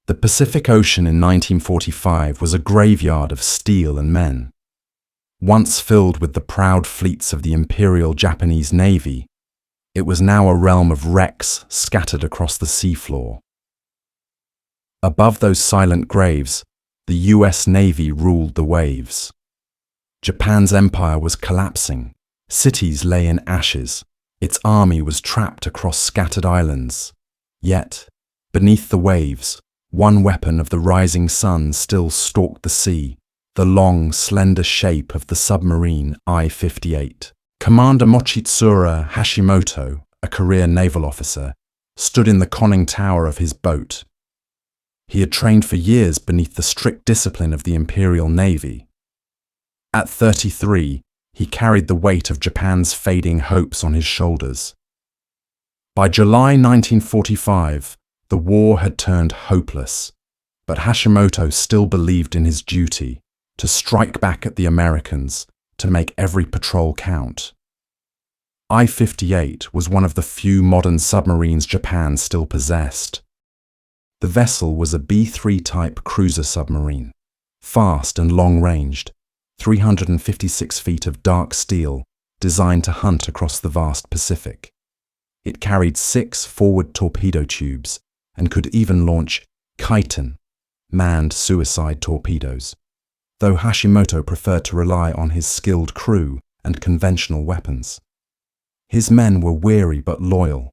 The Pacific Ocean in 1945 was a graveyard of steel and men. Once filled with the proud fleets of the Imperial Japanese Navy, it was now a realm of wrecks scattered across the seafloor. Above those silent graves, the US Navy ruled the waves. Japan's empire was collapsing. Cities lay in ashes. Its army was trapped across scattered islands. Yet, beneath the waves, one weapon of the rising sun still stalked the sea, the long, slender shape of the submarine I-58. Commander Mochitsura Hashimoto, a career naval officer, stood in the conning tower of his boat. He had trained for years beneath the strict discipline of the Imperial Navy. At 33, he carried the weight of Japan's fading hopes on his shoulders. By July 1945, the war had turned hopeless, but Hashimoto still believed in his duty to strike back at the Americans, to make every patrol count. I-58 was one of the few modern submarines Japan still possessed. The vessel was a B-3 type cruiser submarine, fast and long-ranged, 356 feet of dark steel, designed to hunt across the vast Pacific. It carried 6 forward torpedo tubes and could even launch Chiton, manned suicide torpedoes, though Hashimoto preferred to rely on his skilled crew and conventional weapons. His men were weary but loyal,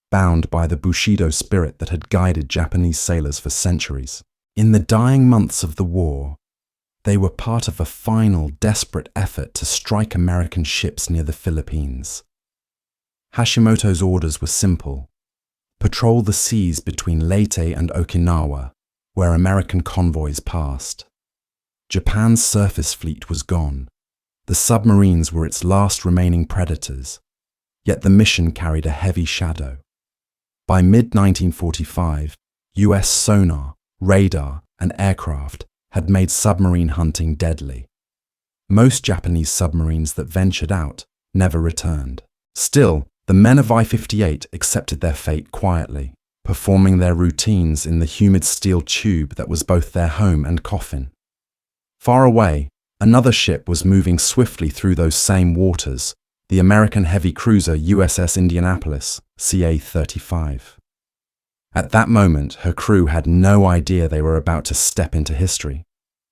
bound by the Bushido spirit that had guided Japanese sailors for centuries. In the dying months of the war, they were part of a final, desperate effort to strike American ships near the Philippines. Hashimoto's orders were simple: patrol the seas between Leyte and Okinawa, where American convoys passed. Japan's surface fleet was gone. The submarines were its last remaining predators, yet the mission carried a heavy shadow. By mid-1945, US sonar, radar, and aircraft had made submarine hunting deadly. Most Japanese submarines that ventured out never returned. Still, the men of I-58 accepted their fate quietly, performing their routines in the humid steel tube that was both their home and coffin. Far away, another ship was moving swiftly through those same waters, the American heavy cruiser USS Indianapolis, CA-35. At that moment, her crew had no idea they were about to step into history.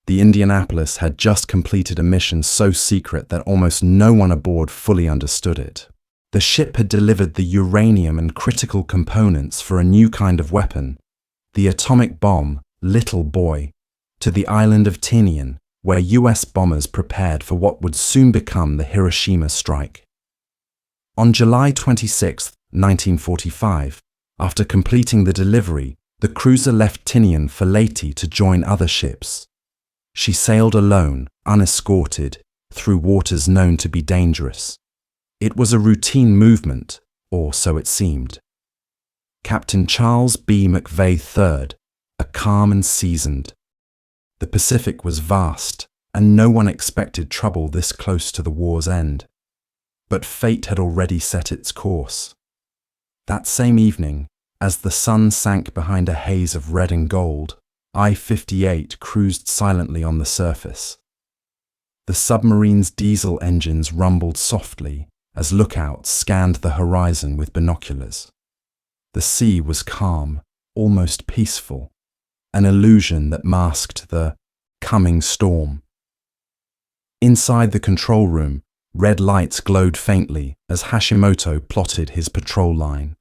The Indianapolis had just completed a mission so secret that almost no one aboard fully understood it. The ship had delivered the uranium and critical components for a new kind of weapon, the atomic bomb, Little Boy, to the island of Tinian, where US bombers prepared for what would soon become the Hiroshima strike. On July 26, 1945, after completing the delivery, the cruiser left Tinian for Leyte to join other ships. She sailed alone, unescorted, through waters known to be dangerous. It was a routine movement, or so it seemed. Captain Charles B. McVeigh III, a calm and seasoned. The Pacific was vast, and no one expected trouble this close to the war's end. But fate had already set its course. That same evening, as the sun sank behind a haze of red and gold, I-58 cruised silently on the surface. The submarine's diesel engines rumbled softly as lookouts scanned the horizon with binoculars. The sea was calm, almost peaceful, an illusion that masked the coming storm. Inside the control room, red lights glowed faintly as Hashimoto plotted his patrol line.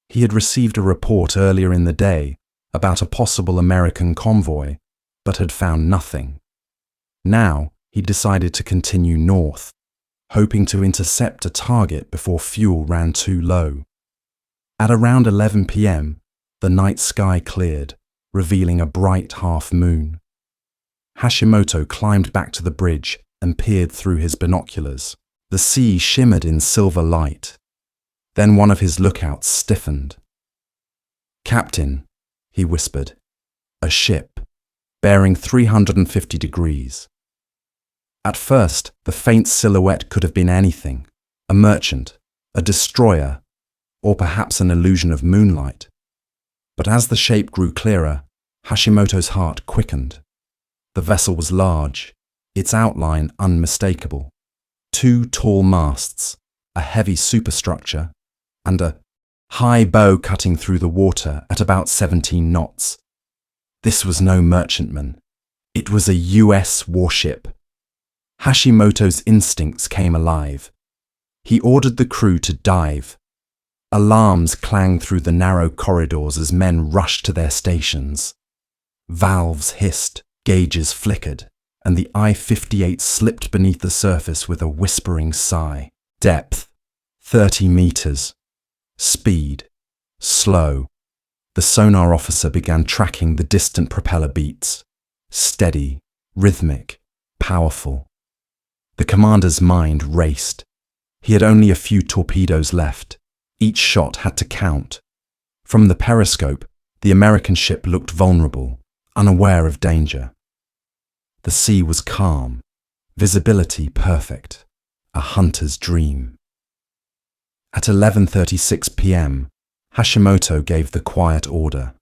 He had received a report earlier in the day about a possible American convoy, but had found nothing. Now, he decided to continue north, hoping to intercept a target before fuel ran too low. At around 11 p.m., the night sky cleared, revealing a bright half-moon. Hashimoto climbed back to the bridge and peered through his binoculars. The sea shimmered in silver light. Then one of his lookouts stiffened. "Captain," he whispered, "a ship, bearing 350 degrees. At first, the faint silhouette could have been anything, a merchant, a destroyer, or perhaps an illusion of moonlight. But as the shape grew clearer, Hashimoto's heart quickened. The vessel was large, its outline unmistakable. 2 tall masts, a heavy superstructure, and a high bow cutting through the water at about 17 knots. This was no merchantman. It was a US warship. Hashimoto's instincts came alive. He ordered the crew to dive. Alarms clanged through the narrow corridors as men rushed to their stations. Valves hissed, gauges flickered, and the I-58 slipped beneath the surface with a whispering sigh. Depth, 30 meters. Speed, slow. The sonar officer began tracking the distant propeller beats. Steady, rhythmic, powerful. The commander's mind raced. He had only a few torpedoes left. Each shot had to count. From the periscope, the American ship looked vulnerable, unaware of danger. The sea was calm, visibility perfect, a hunter's dream. At 11:36 p.m., Hashimoto gave the quiet order.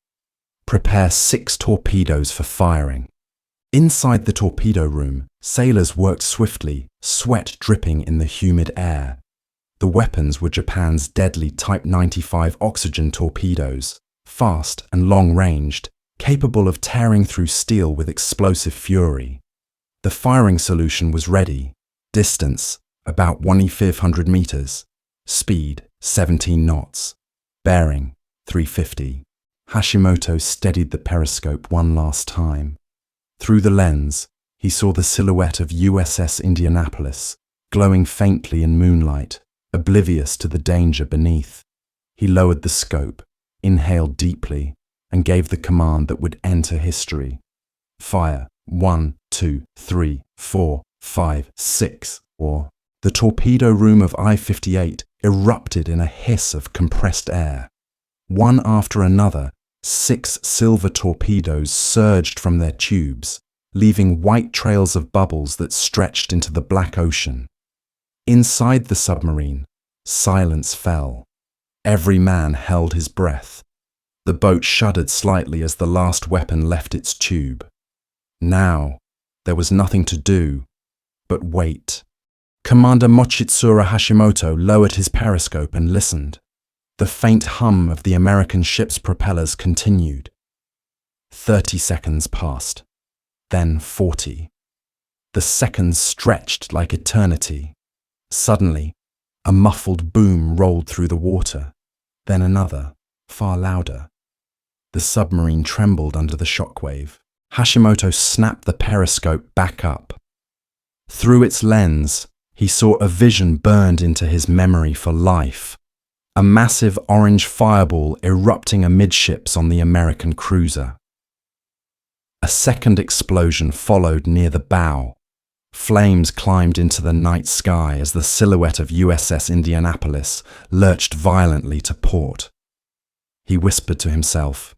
Prepare 6 torpedoes for firing. Inside the torpedo room, sailors worked swiftly, sweat dripping in the humid air. The weapons were Japan's deadly Type 95 oxygen torpedoes, fast and long-ranged, capable of tearing through steel with explosive fury. The firing solution was ready. Distance, about 1,500 meters. Speed, 17 knots. Bearing, 350. Hashimoto steadied the periscope one last time. Through the lens, he saw the silhouette of USS Indianapolis, glowing faintly in moonlight, oblivious to the danger beneath. He lowered the scope, inhaled deeply, and gave the command that would enter history. Fire, 1, 2, 3, 4, 5, 6, or the torpedo room of I-58 erupted in a hiss of compressed air. One after another, 6 silver torpedoes surged from their tubes, leaving white trails of bubbles that stretched into the black ocean. Inside the submarine, silence fell. Every man held his breath. The boat shuddered slightly as the last weapon left its tube. Now, there was nothing to do but wait. Commander Mochitsura Hashimoto lowered his periscope and listened. The faint hum of the American ship's propellers continued. 30 seconds passed, then 40. The seconds stretched like eternity. Suddenly, a muffled boom rolled through the water, then another, far louder. The submarine trembled under the shockwave. Hashimoto snapped the periscope back up. Through its lens, he saw a vision burned into his memory for life. A massive orange fireball erupting amidships on the American cruiser. A second explosion followed near the bow. Flames climbed into the night sky as the silhouette of USS Indianapolis lurched violently to port. He whispered to himself,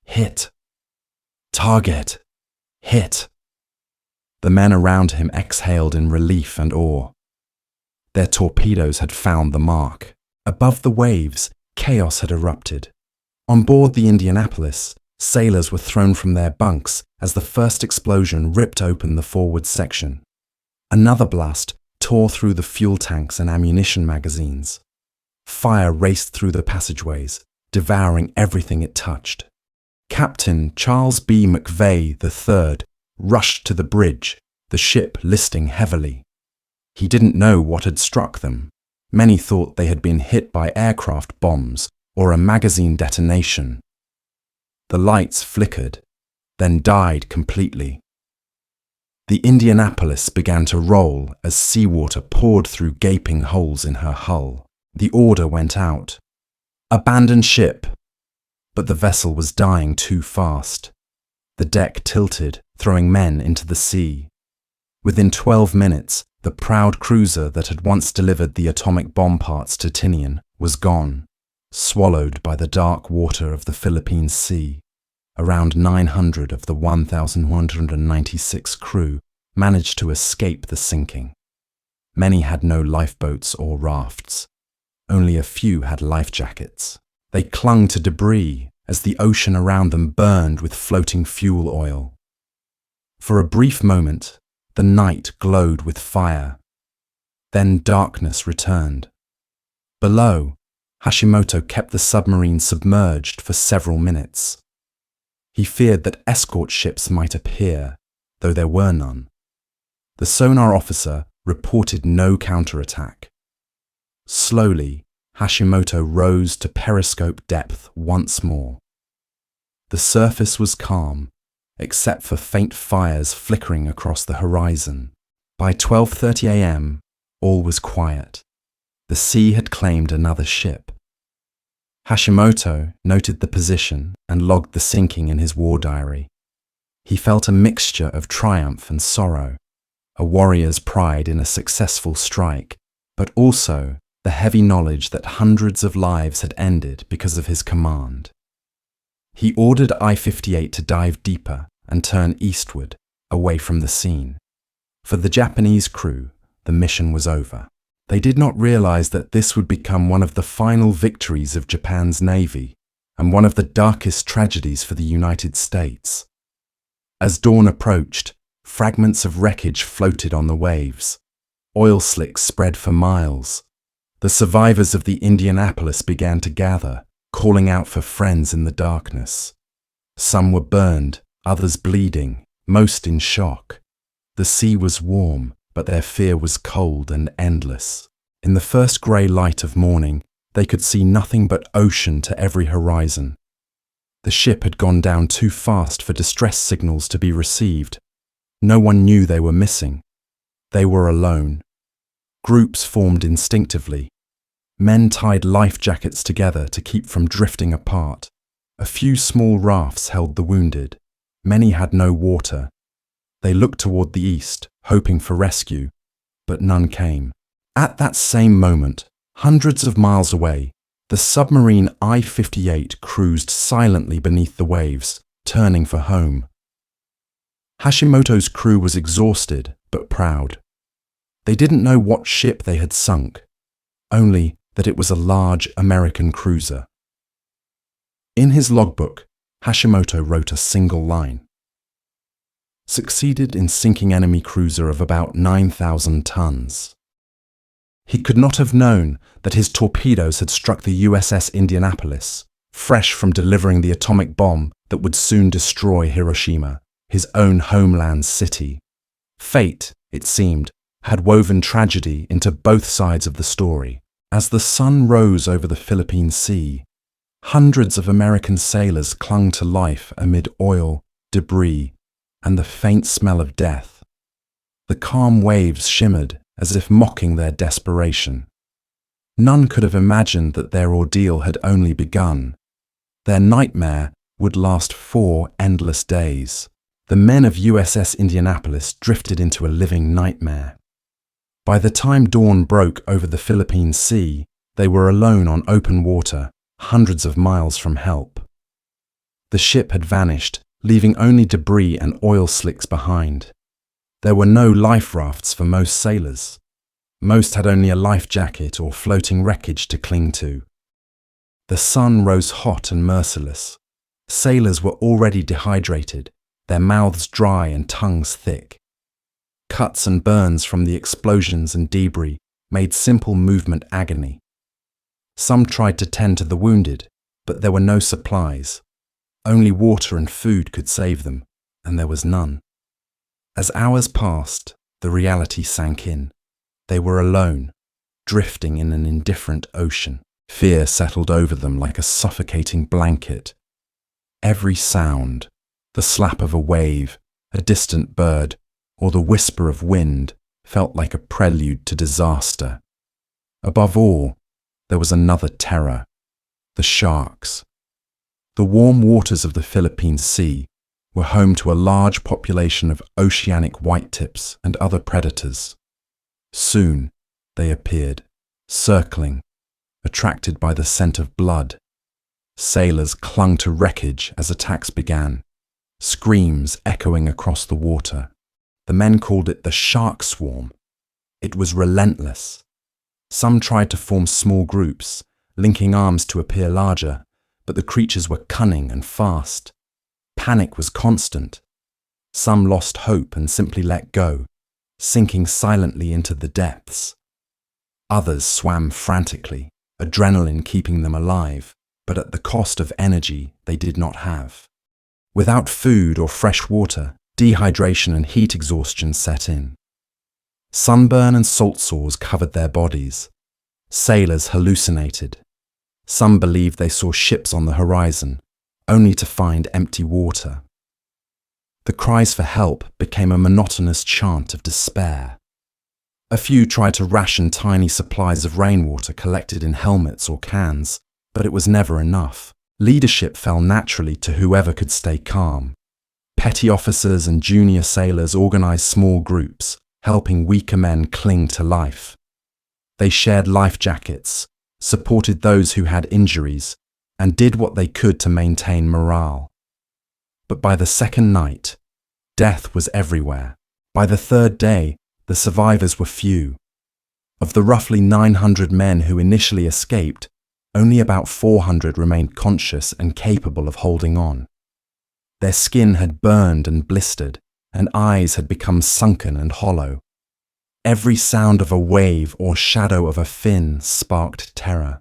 "Hit! Target! Hit!" The men around him exhaled in relief and awe. Their torpedoes had found the mark. Above the waves, chaos had erupted. On board the Indianapolis, sailors were thrown from their bunks as the first explosion ripped open the forward section. Another blast tore through the fuel tanks and ammunition magazines. Fire raced through the passageways, devouring everything it touched. Captain Charles B. McVeigh III rushed to the bridge, the ship listing heavily. He didn't know what had struck them. Many thought they had been hit by aircraft bombs or a magazine detonation. The lights flickered, then died completely. The Indianapolis began to roll as seawater poured through gaping holes in her hull. The order went out. Abandon ship! But the vessel was dying too fast. The deck tilted, throwing men into the sea. Within 12 minutes, the proud cruiser that had once delivered the atomic bomb parts to Tinian was gone, swallowed by the dark water of the Philippine Sea. Around 900 of the 1,196 crew managed to escape the sinking. Many had no lifeboats or rafts. Only a few had life jackets. They clung to debris, as the ocean around them burned with floating fuel oil. For a brief moment, the night glowed with fire. Then darkness returned. Below, Hashimoto kept the submarine submerged for several minutes. He feared that escort ships might appear, though there were none. The sonar officer reported no counterattack. Slowly, Hashimoto rose to periscope depth once more. The surface was calm, except for faint fires flickering across the horizon. By 12:30 a.m., all was quiet. The sea had claimed another ship. Hashimoto noted the position and logged the sinking in his war diary. He felt a mixture of triumph and sorrow, a warrior's pride in a successful strike, but also the heavy knowledge that hundreds of lives had ended because of his command. He ordered I-58 to dive deeper and turn eastward, away from the scene. For the Japanese crew, the mission was over. They did not realize that this would become one of the final victories of Japan's navy and one of the darkest tragedies for the United States. As dawn approached, fragments of wreckage floated on the waves. Oil slicks spread for miles. The survivors of the Indianapolis began to gather, calling out for friends in the darkness. Some were burned, others bleeding, most in shock. The sea was warm, but their fear was cold and endless. In the first grey light of morning, they could see nothing but ocean to every horizon. The ship had gone down too fast for distress signals to be received. No one knew they were missing. They were alone. Groups formed instinctively. Men tied life jackets together to keep from drifting apart. A few small rafts held the wounded. Many had no water. They looked toward the east, hoping for rescue, but none came. At that same moment, hundreds of miles away, the submarine I-58 cruised silently beneath the waves, turning for home. Hashimoto's crew was exhausted, but proud. They didn't know what ship they had sunk, only that it was a large American cruiser. In his logbook, Hashimoto wrote a single line. Succeeded in sinking enemy cruiser of about 9,000 tons. He could not have known that his torpedoes had struck the USS Indianapolis, fresh from delivering the atomic bomb that would soon destroy Hiroshima, his own homeland city. Fate, it seemed, had woven tragedy into both sides of the story. As the sun rose over the Philippine Sea, hundreds of American sailors clung to life amid oil, debris, and the faint smell of death. The calm waves shimmered as if mocking their desperation. None could have imagined that their ordeal had only begun. Their nightmare would last 4 endless days. The men of USS Indianapolis drifted into a living nightmare. By the time dawn broke over the Philippine Sea, they were alone on open water, hundreds of miles from help. The ship had vanished, leaving only debris and oil slicks behind. There were no life rafts for most sailors. Most had only a life jacket or floating wreckage to cling to. The sun rose hot and merciless. Sailors were already dehydrated, their mouths dry and tongues thick. Cuts and burns from the explosions and debris made simple movement agony. Some tried to tend to the wounded, but there were no supplies. Only water and food could save them, and there was none. As hours passed, the reality sank in. They were alone, drifting in an indifferent ocean. Fear settled over them like a suffocating blanket. Every sound, the slap of a wave, a distant bird, or the whisper of wind, felt like a prelude to disaster. Above all, there was another terror: the sharks. The warm waters of the Philippine Sea were home to a large population of oceanic whitetips and other predators. Soon they appeared, circling, attracted by the scent of blood. Sailors clung to wreckage as attacks began, screams echoing across the water. The men called it the shark swarm. It was relentless. Some tried to form small groups, linking arms to appear larger, but the creatures were cunning and fast. Panic was constant. Some lost hope and simply let go, sinking silently into the depths. Others swam frantically, adrenaline keeping them alive, but at the cost of energy they did not have. Without food or fresh water, dehydration and heat exhaustion set in. Sunburn and salt sores covered their bodies. Sailors hallucinated. Some believed they saw ships on the horizon, only to find empty water. The cries for help became a monotonous chant of despair. A few tried to ration tiny supplies of rainwater collected in helmets or cans, but it was never enough. Leadership fell naturally to whoever could stay calm. Petty officers and junior sailors organized small groups, helping weaker men cling to life. They shared life jackets, supported those who had injuries, and did what they could to maintain morale. But by the second night, death was everywhere. By the third day, the survivors were few. Of the roughly 900 men who initially escaped, only about 400 remained conscious and capable of holding on. Their skin had burned and blistered, and eyes had become sunken and hollow. Every sound of a wave or shadow of a fin sparked terror.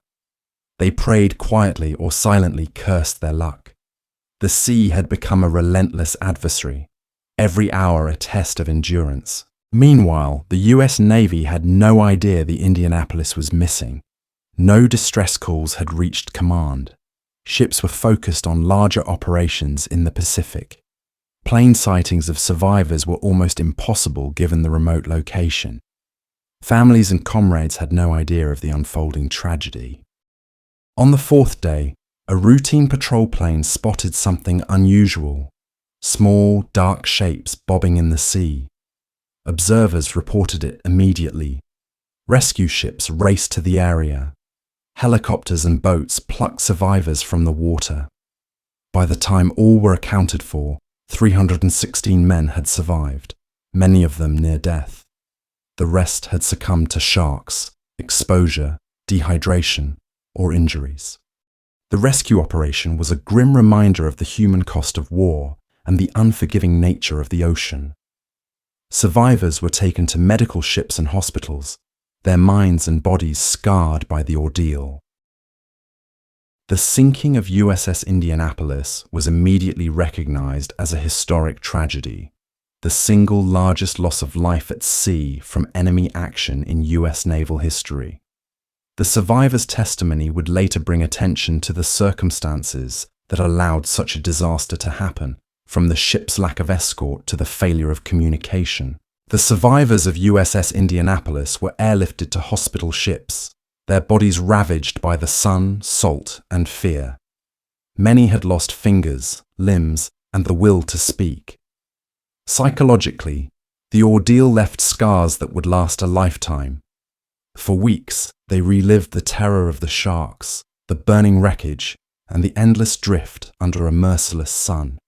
They prayed quietly or silently cursed their luck. The sea had become a relentless adversary, every hour a test of endurance. Meanwhile, the US Navy had no idea the Indianapolis was missing. No distress calls had reached command. Ships were focused on larger operations in the Pacific. Plane sightings of survivors were almost impossible given the remote location. Families and comrades had no idea of the unfolding tragedy. On the fourth day, a routine patrol plane spotted something unusual. Small, dark shapes bobbing in the sea. Observers reported it immediately. Rescue ships raced to the area. Helicopters and boats plucked survivors from the water. By the time all were accounted for, 316 men had survived, many of them near death. The rest had succumbed to sharks, exposure, dehydration, or injuries. The rescue operation was a grim reminder of the human cost of war and the unforgiving nature of the ocean. Survivors were taken to medical ships and hospitals, their minds and bodies scarred by the ordeal. The sinking of USS Indianapolis was immediately recognized as a historic tragedy, the single largest loss of life at sea from enemy action in US naval history. The survivors' testimony would later bring attention to the circumstances that allowed such a disaster to happen, from the ship's lack of escort to the failure of communication. The survivors of USS Indianapolis were airlifted to hospital ships, their bodies ravaged by the sun, salt, and fear. Many had lost fingers, limbs, and the will to speak. Psychologically, the ordeal left scars that would last a lifetime. For weeks, they relived the terror of the sharks, the burning wreckage, and the endless drift under a merciless sun.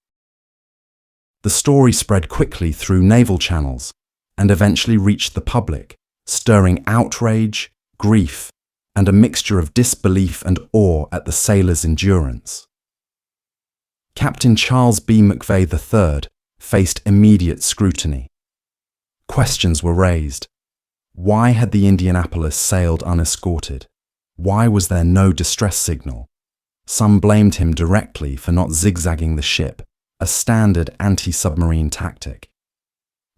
The story spread quickly through naval channels and eventually reached the public, stirring outrage, grief, and a mixture of disbelief and awe at the sailors' endurance. Captain Charles B. McVeigh III faced immediate scrutiny. Questions were raised. Why had the Indianapolis sailed unescorted? Why was there no distress signal? Some blamed him directly for not zigzagging the ship, a standard anti-submarine tactic.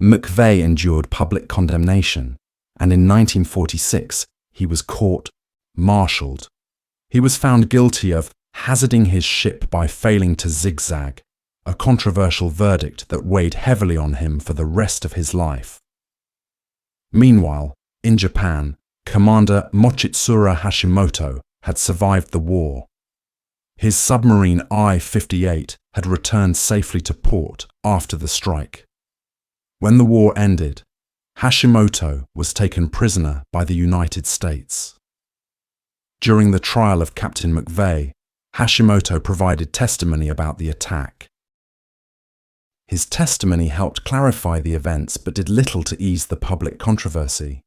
McVeigh endured public condemnation, and in 1946 he was court-martialed. He was found guilty of hazarding his ship by failing to zigzag, a controversial verdict that weighed heavily on him for the rest of his life. Meanwhile, in Japan, Commander Mochitsura Hashimoto had survived the war. His submarine I-58 had returned safely to port after the strike. When the war ended, Hashimoto was taken prisoner by the United States. During the trial of Captain McVeigh, Hashimoto provided testimony about the attack. His testimony helped clarify the events but did little to ease the public controversy.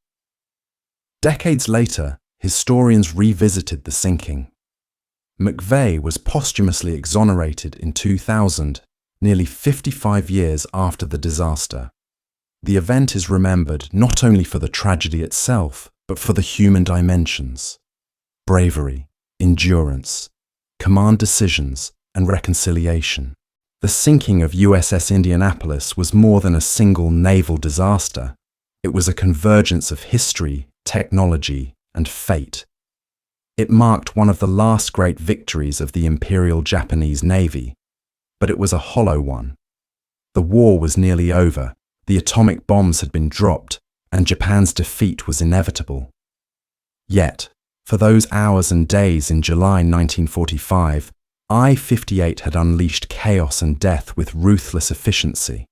Decades later, historians revisited the sinking. McVeigh was posthumously exonerated in 2000, nearly 55 years after the disaster. The event is remembered not only for the tragedy itself, but for the human dimensions: bravery, endurance, command decisions, and reconciliation. The sinking of USS Indianapolis was more than a single naval disaster. It was a convergence of history, technology, and fate. It marked one of the last great victories of the Imperial Japanese Navy, but it was a hollow one. The war was nearly over, the atomic bombs had been dropped, and Japan's defeat was inevitable. Yet, for those hours and days in July 1945, I-58 had unleashed chaos and death with ruthless efficiency.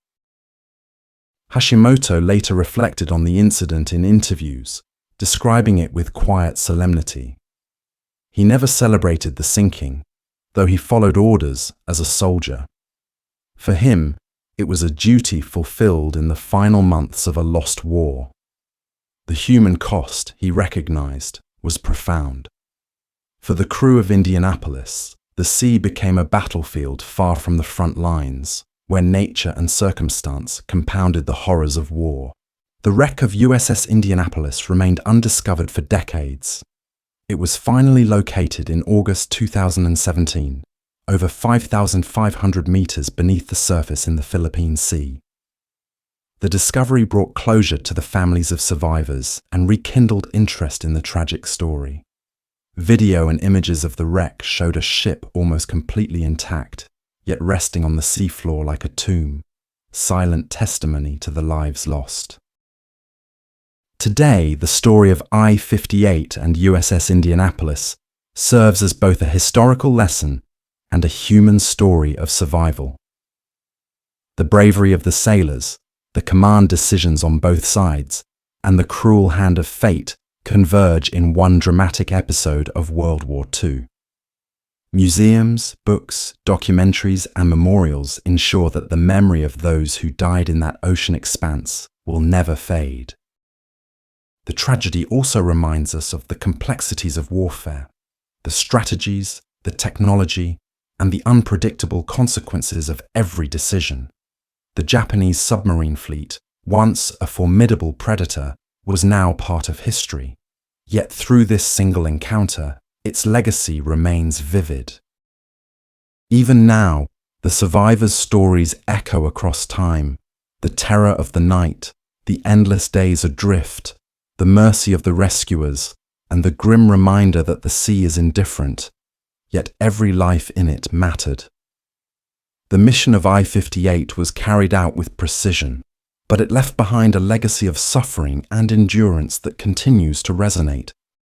Hashimoto later reflected on the incident in interviews, describing it with quiet solemnity. He never celebrated the sinking, though he followed orders as a soldier. For him, it was a duty fulfilled in the final months of a lost war. The human cost, he recognized, was profound. For the crew of Indianapolis, the sea became a battlefield far from the front lines, where nature and circumstance compounded the horrors of war. The wreck of USS Indianapolis remained undiscovered for decades. It was finally located in August 2017, over 5,500 meters beneath the surface in the Philippine Sea. The discovery brought closure to the families of survivors and rekindled interest in the tragic story. Video and images of the wreck showed a ship almost completely intact, yet resting on the seafloor like a tomb, silent testimony to the lives lost. Today, the story of I-58 and USS Indianapolis serves as both a historical lesson and a human story of survival. The bravery of the sailors, the command decisions on both sides, and the cruel hand of fate converge in one dramatic episode of World War II. Museums, books, documentaries, and memorials ensure that the memory of those who died in that ocean expanse will never fade. The tragedy also reminds us of the complexities of warfare, the strategies, the technology, and the unpredictable consequences of every decision. The Japanese submarine fleet, once a formidable predator, was now part of history. Yet through this single encounter, its legacy remains vivid. Even now, the survivors' stories echo across time: the terror of the night, the endless days adrift, the mercy of the rescuers, and the grim reminder that the sea is indifferent, yet every life in it mattered. The mission of I-58 was carried out with precision, but it left behind a legacy of suffering and endurance that continues to resonate.